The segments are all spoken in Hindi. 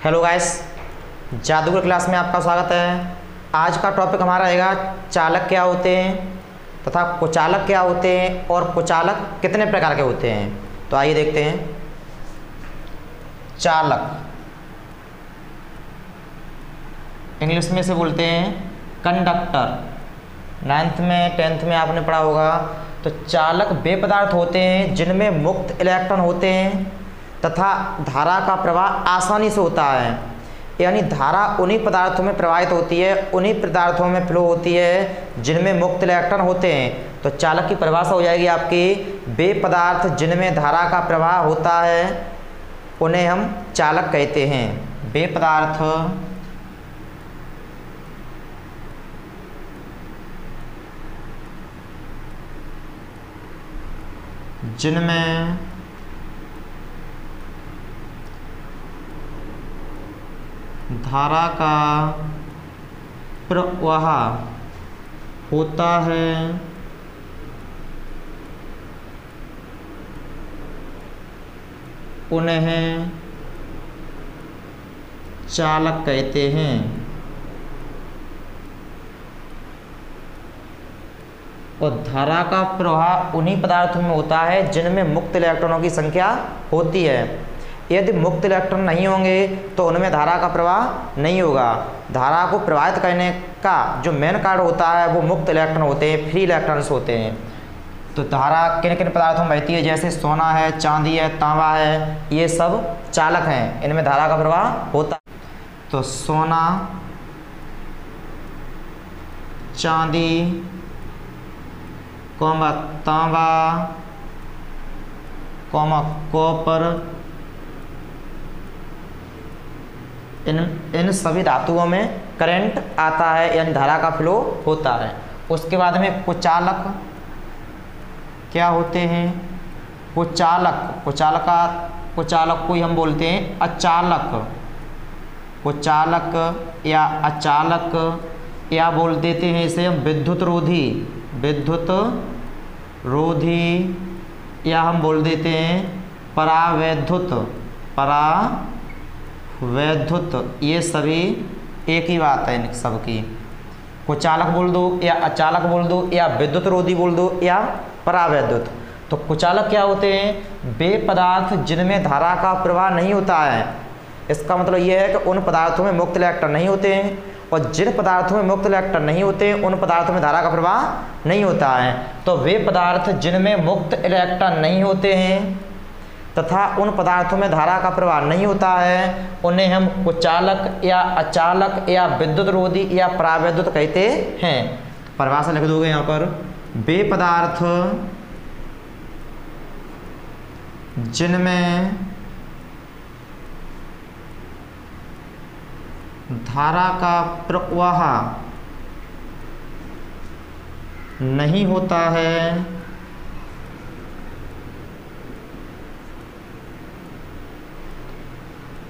हेलो गाइस, जादूगर क्लास में आपका स्वागत है। आज का टॉपिक हमारा रहेगा चालक क्या होते हैं तथा कुचालक क्या होते हैं और कुचालक कितने प्रकार के होते हैं। तो आइए देखते हैं। चालक इंग्लिश में से बोलते हैं कंडक्टर। 9th में 10th में आपने पढ़ा होगा। तो चालक वे पदार्थ होते हैं जिनमें मुक्त इलेक्ट्रॉन होते हैं तथा धारा का प्रवाह आसानी से होता है। यानी धारा उन्हीं पदार्थों में प्रवाहित होती है, उन्हीं पदार्थों में फ्लो होती है जिनमें मुक्त इलेक्ट्रॉन होते हैं। तो चालक की परिभाषा हो जाएगी आपकी, वे पदार्थ जिनमें धारा का प्रवाह होता है उन्हें हम चालक कहते हैं। वे पदार्थ जिनमें धारा का प्रवाह होता है उन्हें चालक कहते हैं। और धारा का प्रवाह उन्हीं पदार्थों में होता है जिनमें मुक्त इलेक्ट्रॉनों की संख्या होती है। यदि मुक्त इलेक्ट्रॉन नहीं होंगे तो उनमें धारा का प्रवाह नहीं होगा। धारा को प्रवाहित करने का जो मेन कारण होता है वो मुक्त इलेक्ट्रॉन होते हैं, फ्री इलेक्ट्रॉन्स होते हैं। तो धारा किन किन पदार्थों में बहती है, जैसे सोना है, चांदी है, तांबा है, ये सब चालक हैं, इनमें धारा का प्रवाह होता है। तो सोना, चांदी, तांबा, कॉपर, इन सभी धातुओं में करंट आता है, यानी धारा का फ्लो होता है। उसके बाद में कुचालक क्या होते हैं। कुचालक को ही हम बोलते हैं अचालक। कुचालक या अचालक या बोल देते हैं इसे हम विद्युत रोधी या हम बोल देते हैं परावैद्युत। ये सभी एक ही बात है इन सबकी। कुचालक बोल दो या अचालक बोल दो या विद्युत रोधी बोल दो या परावैद्युत। तो कुचालक क्या होते हैं, वे पदार्थ जिनमें धारा का प्रवाह नहीं होता है। इसका मतलब यह है कि उन पदार्थों में मुक्त इलेक्ट्रॉन नहीं होते हैं, और जिन पदार्थों में मुक्त इलेक्ट्रॉन नहीं होते हैं उन पदार्थों में धारा का प्रवाह नहीं होता है। तो वे पदार्थ जिनमें मुक्त इलेक्ट्रॉन नहीं होते हैं तथा उन पदार्थों में धारा का प्रवाह नहीं होता है उन्हें हम कुचालक या अचालक या विद्युत रोधी या परावैद्युत कहते हैं। परिभाषा लिख दोगे यहाँ पर, वे पदार्थ जिनमें धारा का प्रवाह नहीं होता है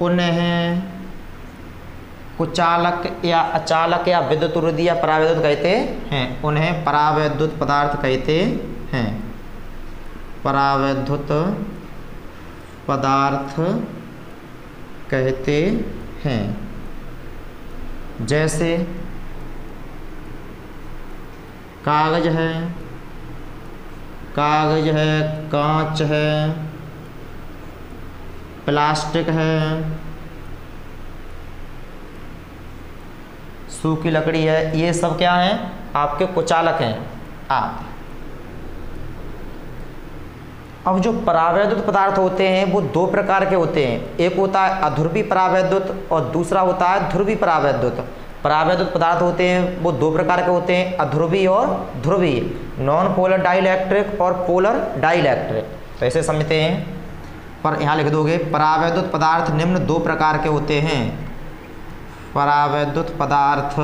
उन्हें कुचालक या अचालक या विद्युत रोधी या परावैद्युत कहते हैं। उन्हें परावैद्युत पदार्थ कहते हैं। परावैद्युत पदार्थ कहते हैं। जैसे कागज है, कांच है, प्लास्टिक है, सूखी लकड़ी है, ये सब क्या हैं, आपके कुचालक हैं। अब जो परावैद्युत पदार्थ होते हैं वो दो प्रकार के होते हैं। एक होता है अध्रुवी परावैद्युत और दूसरा होता है ध्रुवी परावैद्युत। परावैद्युत पदार्थ होते हैं वो दो प्रकार के होते हैं, अध्रुवी और ध्रुवी। नॉन पोलर डाइइलेक्ट्रिक और पोलर डाइइलेक्ट्रिक। तो ऐसे समझते हैं, पर यहाँ लिख दोगे परावैद्युत पदार्थ निम्न दो प्रकार के होते हैं। परावैद्युत पदार्थ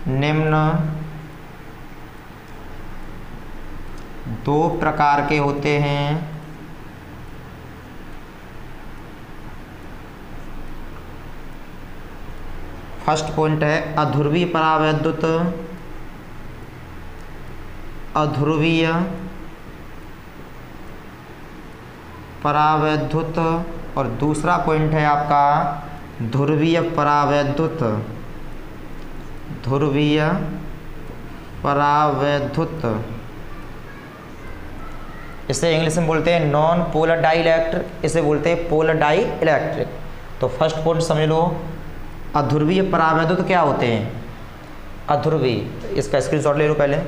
निम्न दो प्रकार के होते हैं। फर्स्ट पॉइंट है अध्रुवीय परावैद्युत, अध्रुवीय परावैद्युत और दूसरा पॉइंट है आपका ध्रुवीय परावैद्युत। ध्रुवीय परावैद्युत, इसे इंग्लिश में बोलते हैं नॉन पोलर डाई इलेक्ट्रिक, इसे बोलते हैं पोलर डाई इलेक्ट्रिक। तो फर्स्ट पॉइंट समझ लो, अध्रुवीय परावैद्युत क्या होते हैं? अध्रुवीय, इसका स्क्रीनशॉट ले लो पहले।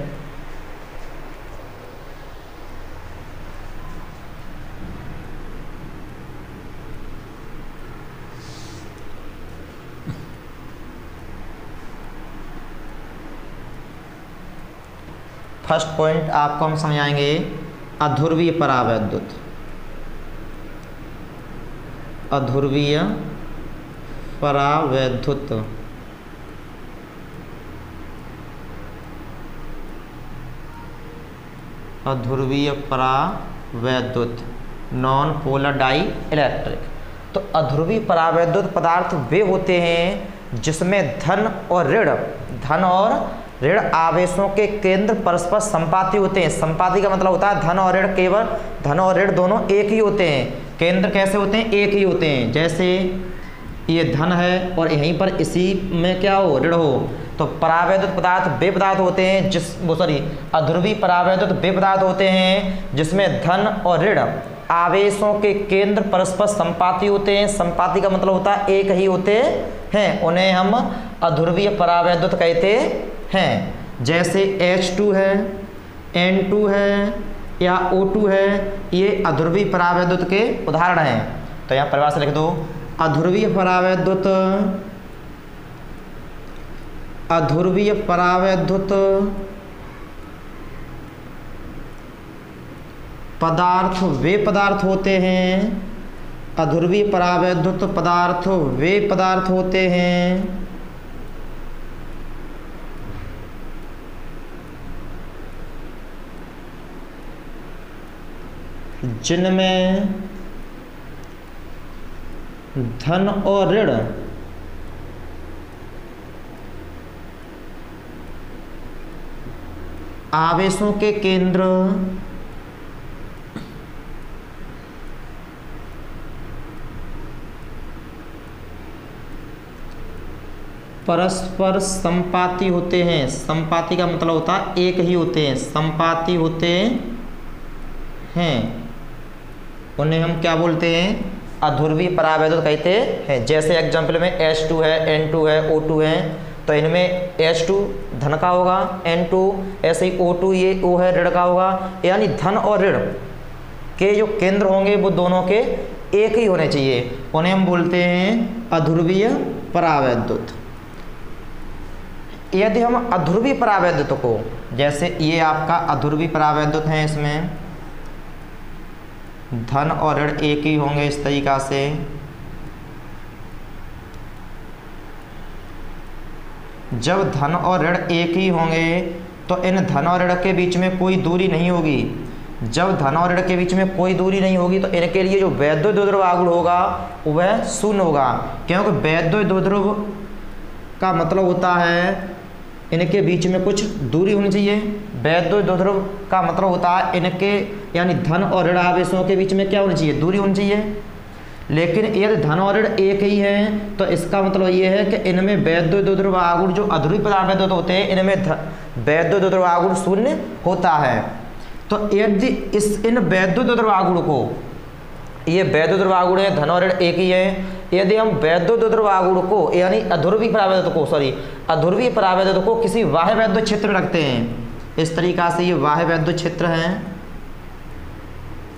फर्स्ट पॉइंट आपको हम समझाएंगे अध्रुवीय परावैद्युत। अध्रुवीय परावैद्युत, अध्रुवीय परावैद्युत, नॉन पोलर डाई इलेक्ट्रिक। तो अध्रुवीय परावैद्युत पदार्थ वे होते हैं जिसमें धन और ऋण आवेशों के केंद्र परस्पर संपाती होते हैं। संपाती का मतलब होता है धन और ऋण, केवल धन और ऋण दोनों एक ही होते हैं। केंद्र कैसे होते हैं? एक ही होते हैं। जैसे ये धन है और यहीं पर इसी में क्या हो? ऋण हो। तो परावैद्युत पदार्थ वे पदार्थ होते हैं अध्रुवीय परावैद्युत वे पदार्थ होते हैं जिसमें धन और ऋण आवेशों के केंद्र परस्पर संपाती होते हैं। संपाती का मतलब होता है एक ही होते हैं, उन्हें हम अध्रुवीय परावैद्युत कहते हैं। जैसे H2 है, N2 है या O2 है, ये अध्रुवीय परावैद्युत के उदाहरण हैं। तो यहाँ परिभाषा लिख दो, अध्रुवीय परावैद्युत, अध्रुवीय परावैद्युत पदार्थ वे पदार्थ होते हैं, अध्रुवीय परावैद्युत पदार्थ वे पदार्थ होते हैं जिनमें धन और ऋण आवेशों के केंद्र परस्पर संपाती होते हैं। संपाती का मतलब होता है एक ही होते हैं, संपाती होते हैं, उन्हें हम क्या बोलते हैं? अध्रुवीय परावैद्युत कहते हैं। जैसे एग्जाम्पल में H2 है, N2 है, O2 है, तो इनमें H2 धन का होगा, N2 ऐसे ही O2 ये O है ऋण का होगा। यानी धन और ऋण के जो केंद्र होंगे वो दोनों के एक ही होने चाहिए, उन्हें हम बोलते हैं अध्रुवीय परावैद्युत। यदि हम अध्रुवीय परावैद्युत को, जैसे ये आपका अध्रुवीय परावैद्युत है, इसमें धन और ऋण एक ही होंगे इस तरीका से, जब धन और ऋण एक ही होंगे तो इन धन और ऋण के बीच में कोई दूरी नहीं होगी। जब धन और ऋण के बीच में कोई दूरी नहीं होगी तो इनके लिए जो वैद्युत द्विध्रुव आघूर्ण होगा वह शून्य होगा, क्योंकि वैद्युत द्विध्रुव का मतलब होता है इनके बीच में कुछ दूरी होनी चाहिए। वैद्युत द्विध्रुव का मतलब होता है इनके यानी धन और ऋण आवेशों के बीच में क्या होनी चाहिए? दूरी होनी चाहिए। लेकिन यदि धन और ऋण एक ही हैं तो इसका मतलब ये है कि इनमें वैद्युत द्विध्रुव आघूर्ण जो अध्रुवीय परावैद्युत होते हैं इनमें वैद्युत द्विध्रुव आघूर्ण शून्य होता है। तो यदि इन वैद्युत द्विध्रुव आघूर्ण को, ये वैद्युत द्विध्रुव आघूर्ण है, धन और ऋण एक ही है, यदि हम वैद्युत द्विध्रुव आघूर्ण को यानी अध्रुवीय परावैद्युत को किसी बाह्य वैद्युत क्षेत्र में रखते हैं, इस तरीका से ये बाह्य वैद्युत क्षेत्र है।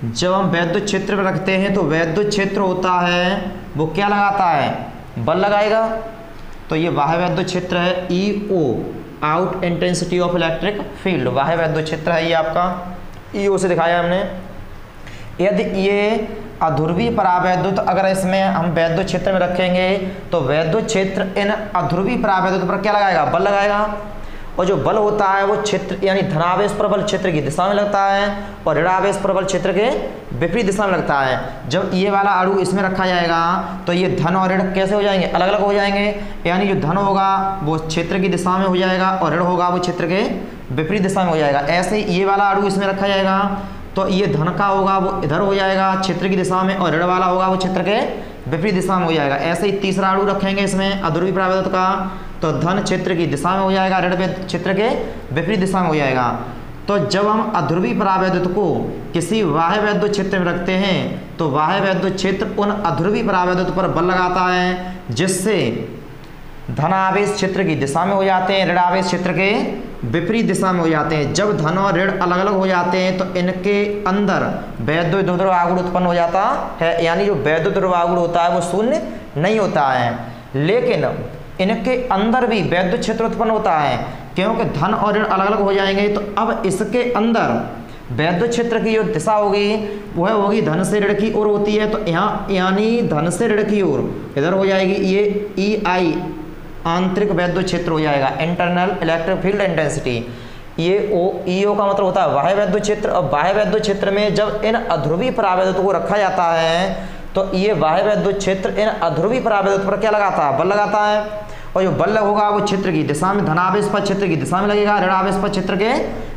जब हम वैद्युत क्षेत्र में रखते हैं तो वैद्युत क्षेत्र होता है वो क्या लगाता है? बल लगाएगा। तो ये बाह्य वैद्युत क्षेत्र है EO, out intensity of electric field, बाह्य वैद्युत क्षेत्र है ये आपका, EO से दिखाया हमने। यदि ये अध्रुवीय परावैद्युत अगर इसमें हम वैद्युत क्षेत्र में रखेंगे तो वैद्युत क्षेत्र इन अध्रुवीय परावैद्युत पर क्या लगाएगा? बल लगाएगा। और जो बल होता है वो क्षेत्र यानी धनावेश प्रबल क्षेत्र की दिशा में लगता है और ऋणावेश प्रबल क्षेत्र के विपरीत दिशा में लगता है। जब ये वाला अणु इसमें रखा जाएगा तो ये धन और ऋण कैसे हो जाएंगे? अलग अलग हो जाएंगे। यानी जो धन होगा वो क्षेत्र की दिशा में हो जाएगा और ऋण होगा वो क्षेत्र के विपरीत दिशा में हो जाएगा। ऐसे ही ये वाला अणु इसमें रखा जाएगा तो तो ये धन का होगा वो इधर हो जाएगा क्षेत्र की दिशा में, और ऋण वाला होगा वो क्षेत्र के विपरीत दिशा में हो जाएगा। ऐसे ही तीसरा अणु रखेंगे इसमें अध्रुवी परावैद्युत का, तो धन क्षेत्र की दिशा में हो जाएगा, ऋण क्षेत्र के विपरीत दिशा में हो जाएगा। तो जब हम अध्रुवी परावैद्युत को किसी बाह्य वैद्युत क्षेत्र में रखते हैं तो बाह्य वैद्युत क्षेत्र उन अध्रुवी परावैद्युत पर बल लगाता है, जिससे धन आवेश क्षेत्र की दिशा में हो जाते हैं, ऋण आवेश क्षेत्र के विपरीत दिशा में हो जाते हैं। जब धन और ऋण अलग अलग हो जाते हैं तो इनके अंदर वैद्युत ध्रुव आगुण उत्पन्न हो जाता है, यानी जो वैद्युत ध्रुव आगुण होता है वो शून्य नहीं होता है, लेकिन इनके अंदर भी वैद्युत क्षेत्र उत्पन्न होता है। क्योंकि धन और ऋण अलग अलग हो जाएंगे तो अब इसके अंदर वैद्युत क्षेत्र की जो दिशा होगी वह होगी धन से ऋण की ओर होती है। तो यहाँ यानी धन से ऋण की ओर इधर हो जाएगी, ये EI आंतरिक वैद्युत क्षेत्र हो जाएगा, इंटरनल इलेक्ट्रिक फील्ड इंटेंसिटी। ये EO का मतलब होता है बाह्य वैद्युत क्षेत्र। और बाह्य वैद्युत क्षेत्र में जब इन अध्रुवी परावैद्युत को रखा जाता है तो ये बाह्य वैद्युत क्षेत्र इन अध्रुवी परावैद्युत पर क्या लगाता है, बल लगाता है। और जो बल होगा वो क्षेत्र की दिशा में, धनावेश पर क्षेत्र की दिशा में लगेगा, ऋण आवेश पर क्षेत्र के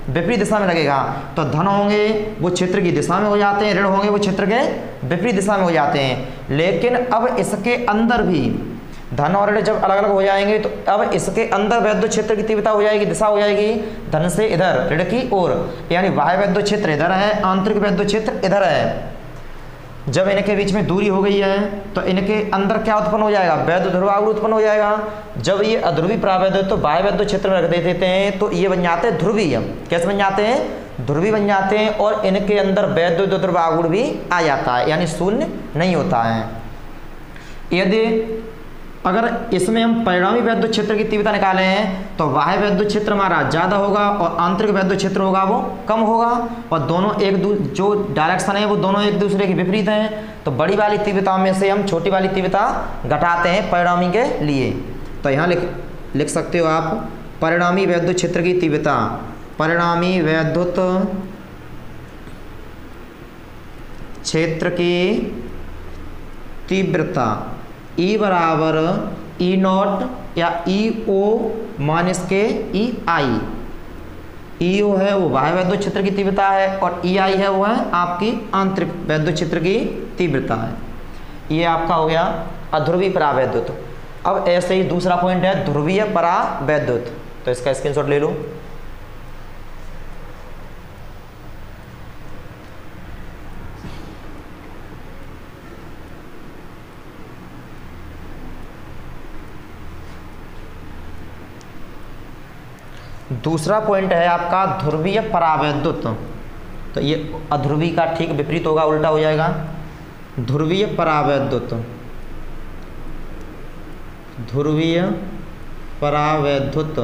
विपरीत दिशा में लगेगा। तो धन होंगे वो क्षेत्र की दिशा में हो जाते हैं, ऋण होंगे वो क्षेत्र के विपरीत दिशा में हो जाते हैं। लेकिन अब इसके अंदर भी धन और ऋण जब अलग अलग हो जाएंगे तो अब इसके अंदर वैद्युत क्षेत्र की तीव्रता हो जाएगी, दिशा हो जाएगी धन से इधर ऋण की ओर, यानी बाह्य वैद्युत क्षेत्र इधर है, आंतरिक वैद्युत क्षेत्र इधर है। जब इनके बीच में दूरी हो गई है तो इनके अंदर क्या उत्पन्न हो जाएगा, वैद्युत ध्रुव आगुण उत्पन्न हो जाएगा। जब ये अध्रुवी परावैद्युत तो बाह्य वैद्युत क्षेत्र में रख देते हैं तो ये बन जाते हैं ध्रुवीय। कैसे बन जाते हैं, ध्रुवी बन जाते हैं, और इनके अंदर वैद्युत ध्रुव आगुण भी आ जाता है, यानी शून्य नहीं होता है। यदि अगर इसमें हम परिणामी वैद्युत क्षेत्र की तीव्रता निकालें हैं तो बाह्य वैद्युत क्षेत्र हमारा ज़्यादा होगा और आंतरिक वैद्युत क्षेत्र होगा वो कम होगा, और दोनों जो डायरेक्शन है वो दोनों एक दूसरे के विपरीत हैं। तो बड़ी वाली तीव्रता में से हम छोटी वाली तीव्रता घटाते हैं परिणामी के लिए। तो यहाँ लिख सकते हो आप परिणामी वैद्युत क्षेत्र की तीव्रता, परिणामी वैद्युत क्षेत्र की तीव्रता E बराबर E0 या EO माइनस के EI। EO है वो बाह्य वैद्युत क्षेत्र की तीव्रता है और EI है वो है आपकी आंतरिक वैद्युत क्षेत्र की तीव्रता है। ये आपका हो गया अध्रुवी परावैद्युत। अब ऐसे ही दूसरा पॉइंट है ध्रुवीय परावैद्युत, तो इसका स्क्रीनशॉट ले लो। दूसरा पॉइंट है आपका ध्रुवीय परावैद्युत। तो ये अध्रुवी का ठीक विपरीत होगा, उल्टा हो जाएगा। ध्रुवीय परावैद्युत, ध्रुवीय परावैद्युत,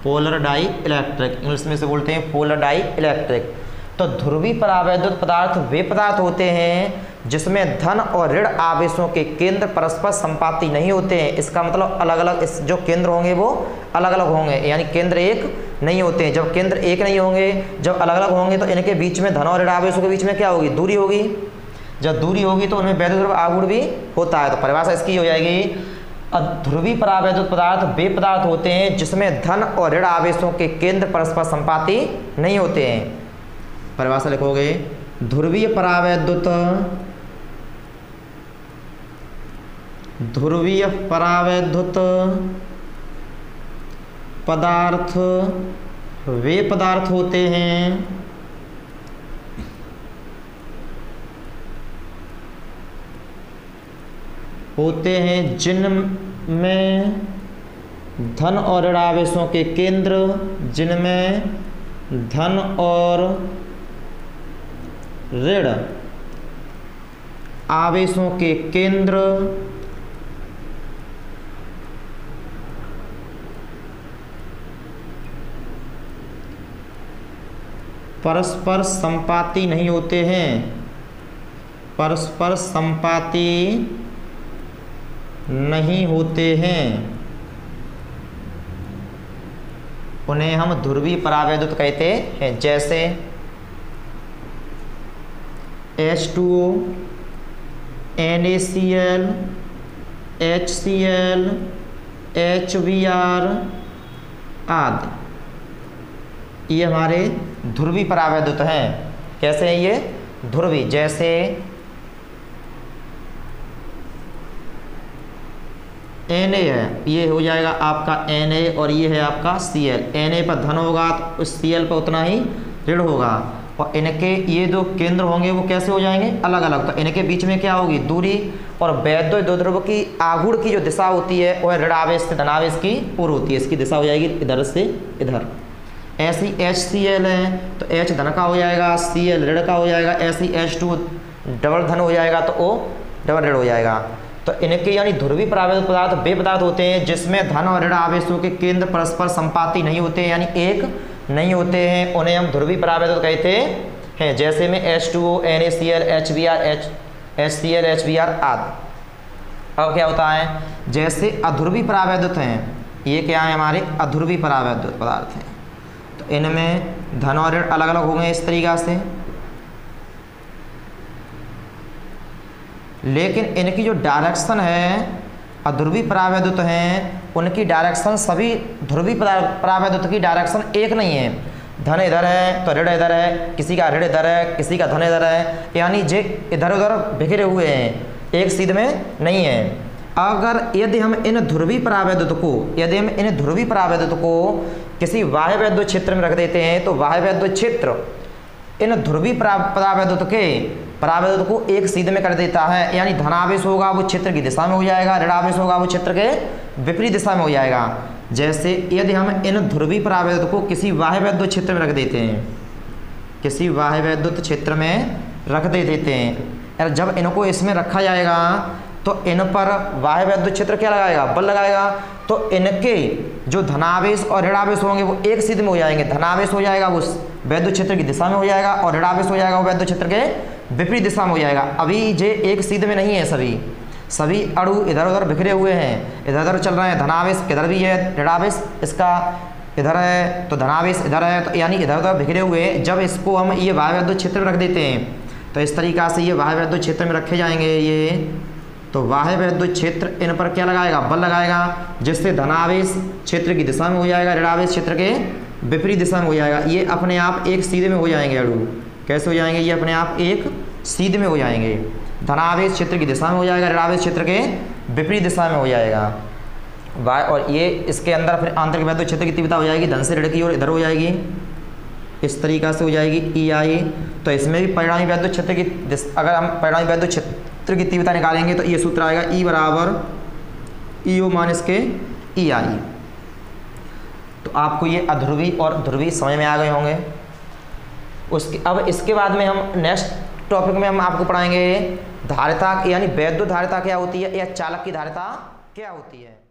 पोलर डाई इलेक्ट्रिक, इंग्लिश में से बोलते हैं पोलर डाई इलेक्ट्रिक। तो ध्रुवी परावैद्युत पदार्थ वे पदार्थ होते हैं जिसमें धन और ऋण आवेशों के केंद्र परस्पर संपाती नहीं होते हैं। इसका मतलब अलग अलग जो केंद्र होंगे वो अलग अलग होंगे, यानी केंद्र एक नहीं होते हैं। जब केंद्र एक नहीं होंगे, जब अलग अलग होंगे तो इनके बीच में धन और ऋण आवेशों के बीच में क्या होगी, दूरी होगी। जब दूरी होगी तो उनमें वैद्युत ध्रुव आगुण भी होता है। तो परिभाषा इसकी हो जाएगी अध्रुवी परावैद्युत पदार्थ वे पदार्थ होते हैं जिसमें धन और ऋण आवेशों के केंद्र परस्पर संपाती नहीं होते हैं। परिभाषा लिखोगे ध्रुवीय परावैद्युत, ध्रुवीय परावैद्युत पदार्थ वे पदार्थ होते हैं जिनमें धन और ऋण आवेशों के केंद्र, जिनमें धन और ऋण आवेशों के केंद्र परस्पर संपाती नहीं होते हैं, परस्पर संपाती नहीं होते हैं, उन्हें हम ध्रुवीय परावैद्युत कहते हैं। जैसे H2O, NaCl, HCl, HBr आदि, ये हमारे ध्रुवी परावैद्युत हैं। कैसे हैं ये? ध्रुवी। जैसे Na है, ये हो जाएगा आपका Na और ये है आपका Cl। Na पर धन होगा तो उस Cl पर उतना ही ऋण होगा, और इनके ये जो केंद्र होंगे वो कैसे हो जाएंगे? अलग अलग। तो इनके बीच में क्या होगी? दूरी। और वैद्युत द्विध्रुव की आघूर्ण की जो दिशा होती है वह ऋणावेश से धनावेश की ओर होती है। इसकी दिशा हो जाएगी इधर से इधर। ऐसी HCl है तो H धन का हो जाएगा, Cl ऋण का हो जाएगा। ऐसी H2 डबल धन हो जाएगा तो O डबल ऋण हो जाएगा। तो इनके यानी ध्रुवी परावैद्युत पदार्थ वे पदार्थ होते हैं जिसमें धन और ऋण आवेशों के केंद्र परस्पर संपाती नहीं होते हैं, यानी एक नहीं होते हैं, उन्हें हम ध्रुवी परावैद्युत कहते हैं। जैसे में H2O, NaCl, HBr, HCl, HBr आदि। अब क्या होता है? जैसे अध्रुवी परावैद्युत हैं, ये क्या है? हमारे अध्रुवी परावैद्युत पदार्थ हैं। तो इनमें धन और ऋण अलग अलग होंगे इस तरीक़ा से, लेकिन इनकी जो डायरेक्शन है अध्रुवी परावैद्युत हैं उनकी डायरेक्शन सभी ध्रुवी परावैद्युत की डायरेक्शन एक नहीं है। धन इधर है तो ऋण इधर है, किसी का ऋण इधर है, किसी का धन इधर है, यानी जे इधर उधर बिखरे हुए हैं, एक सीध में नहीं है। अगर यदि हम इन ध्रुवी परावैद्युत को किसी बाह्य वैद्युत क्षेत्र में रख देते हैं तो बाह्य वैद्युत क्षेत्र इन ध्रुवी परावैद्युत को एक सीध में कर देता है, यानी धनावेश होगा वो क्षेत्र की दिशा में हो जाएगा, ऋणावेश होगा वो क्षेत्र के विपरीत दिशा में हो जाएगा। जैसे यदि हम इन ध्रुवी परावैद्युत को किसी बाह्य वैद्युत क्षेत्र में रख देते हैं, किसी बाह्य वैद्युत क्षेत्र में रख देते हैं, जब इनको इसमें रखा जाएगा तो इन पर बाह्य वैद्युत क्षेत्र क्या लगाएगा? बल लगाएगा। तो इनके जो धनावेश और ऋणावेश होंगे वो एक सीध में हो जाएंगे। धनावेश हो जाएगा वो वैद्युत क्षेत्र की दिशा में हो जाएगा और ऋणावेश हो जाएगा वो वैद्युत क्षेत्र के विपरीत दिशा में हो जाएगा। अभी जे एक सीध में नहीं है, सभी अणु इधर उधर बिखरे हुए हैं, इधर उधर चल रहे हैं। धनावेश इधर भी है, ऋणावेश इसका इधर है तो धनावेश इधर है, तो यानी इधर उधर बिखरे हुए हैं। जब इसको हम ये बाह्य वैद्युत क्षेत्र में रख देते हैं तो इस तरीक़ा से ये बाह्य वैद्युत क्षेत्र में रखे जाएंगे ये, तो बाह्य वैद्युत क्षेत्र इन पर क्या लगाएगा? बल लगाएगा, जिससे धनावेश क्षेत्र की दिशा में हो जाएगा, ऋणावेश क्षेत्र के विपरीत दिशा में हो जाएगा। ये अपने आप एक सीधे में हो जाएंगे अणु। कैसे हो जाएंगे? ये अपने आप एक सीध में हो जाएंगे। धनावेश क्षेत्र की दिशा में हो जाएगा, ऋणावेश क्षेत्र के विपरीत दिशा में हो जाएगा। और ये इसके अंदर फिर आंतरिक वैद्युत क्षेत्र की तीव्रता हो जाएगी धन से ऋण की ओर इधर हो जाएगी, इस तरीक़ा से हो जाएगी EI। तो इसमें भी परिणामी वैद्युत क्षेत्र की अगर हम परिणामी वैद्युत क्षेत्र की तीव्रता निकालेंगे तो ये सूत्र आएगा E बराबर EO माइनस के EI। तो आपको ये अध्रुवी और ध्रुवी समझ में आ गए होंगे। अब इसके बाद में हम नेक्स्ट टॉपिक में हम आपको पढ़ाएंगे धारिता, यानी वैद्युत धारिता क्या होती है या चालक की धारिता क्या होती है।